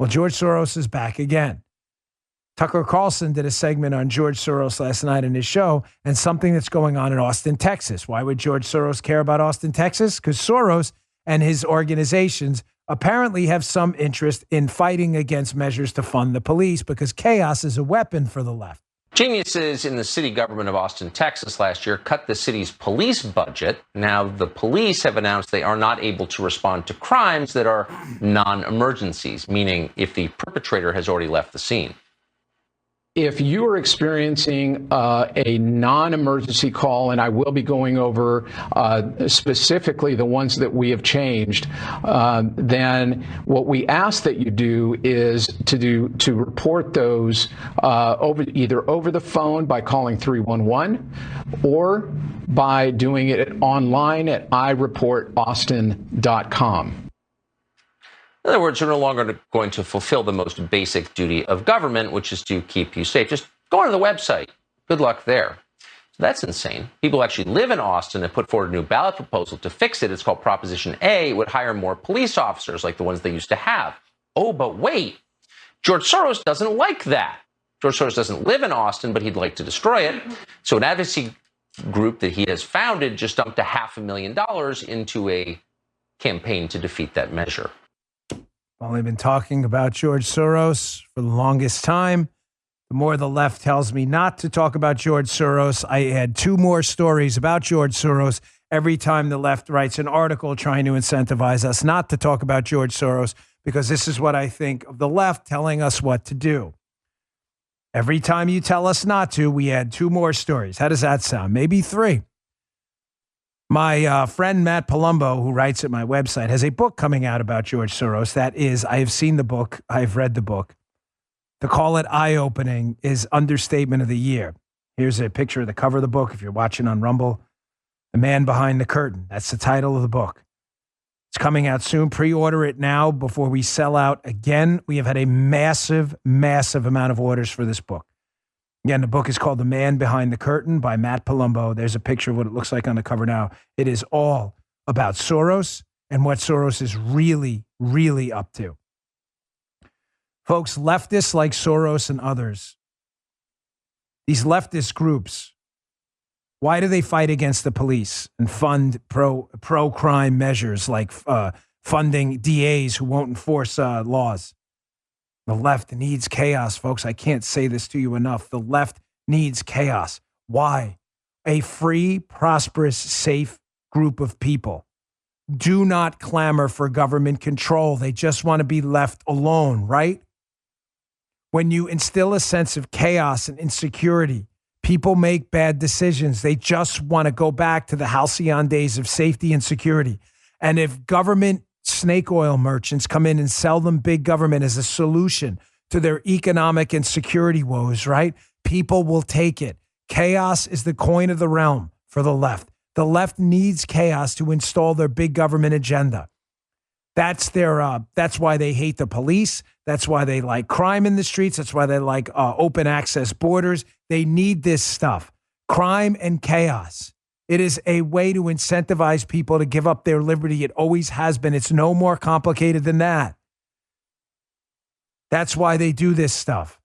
Well, George Soros is back again. Tucker Carlson did a segment on George Soros last night in his show and something that's going on in Austin, Texas. Why would George Soros care about Austin, Texas? Because Soros and his organizations apparently have some interest in fighting against measures to fund the police because chaos is a weapon for the left. Geniuses in the city government of Austin, Texas last year cut the city's police budget. Now the police have announced they are not able to respond to crimes that are non-emergencies, meaning if the perpetrator has already left the scene. If you are experiencing a non-emergency call, and I will be going over specifically the ones that we have changed, then what we ask that you do is to report those either over the phone by calling 311 or by doing it online at ireportaustin.com. In other words, you're no longer going to fulfill the most basic duty of government, which is to keep you safe. Just go onto the website. Good luck there. So that's insane. People actually live in Austin and put forward a new ballot proposal to fix it. It's called Proposition A. It would hire more police officers like the ones they used to have. Oh, but wait. George Soros doesn't like that. George Soros doesn't live in Austin, but he'd like to destroy it. So an advocacy group that he has founded just dumped $500,000 into a campaign to defeat that measure. Well, they've been talking about George Soros for the longest time. The more the left tells me not to talk about George Soros, I had 2 more stories about George Soros every time the left writes an article trying to incentivize us not to talk about George Soros, because this is what I think of the left telling us what to do. Every time you tell us not to, we add 2 more stories. How does that sound? Maybe 3. My friend Matt Palumbo, who writes at my website, has a book coming out about George Soros. That is, I have seen the book. I've read the book. To call it eye-opening is understatement of the year. Here's a picture of the cover of the book. If you're watching on Rumble, The Man Behind the Curtain. That's the title of the book. It's coming out soon. Pre-order it now before we sell out again. We have had a massive, massive amount of orders for this book. Again, the book is called The Man Behind the Curtain by Matt Palumbo. There's a picture of what it looks like on the cover now. It is all about Soros and what Soros is really, really up to. Folks, leftists like Soros and others, these leftist groups, why do they fight against the police and fund pro-crime measures like funding DAs who won't enforce laws? The left needs chaos, folks. I can't say this to you enough. The left needs chaos. Why? A free, prosperous, safe group of people do not clamor for government control. They just want to be left alone, right? When you instill a sense of chaos and insecurity, people make bad decisions. They just want to go back to the halcyon days of safety and security. And if government snake oil merchants come in and sell them big government as a solution to their economic and security woes, right? People will take it. Chaos is the coin of the realm for the left. The left needs chaos to install their big government agenda. That's why they hate the police. That's why they like crime in the streets. That's why they like open access borders. They need this stuff. Crime and chaos. It is a way to incentivize people to give up their liberty. It always has been. It's no more complicated than that. That's why they do this stuff.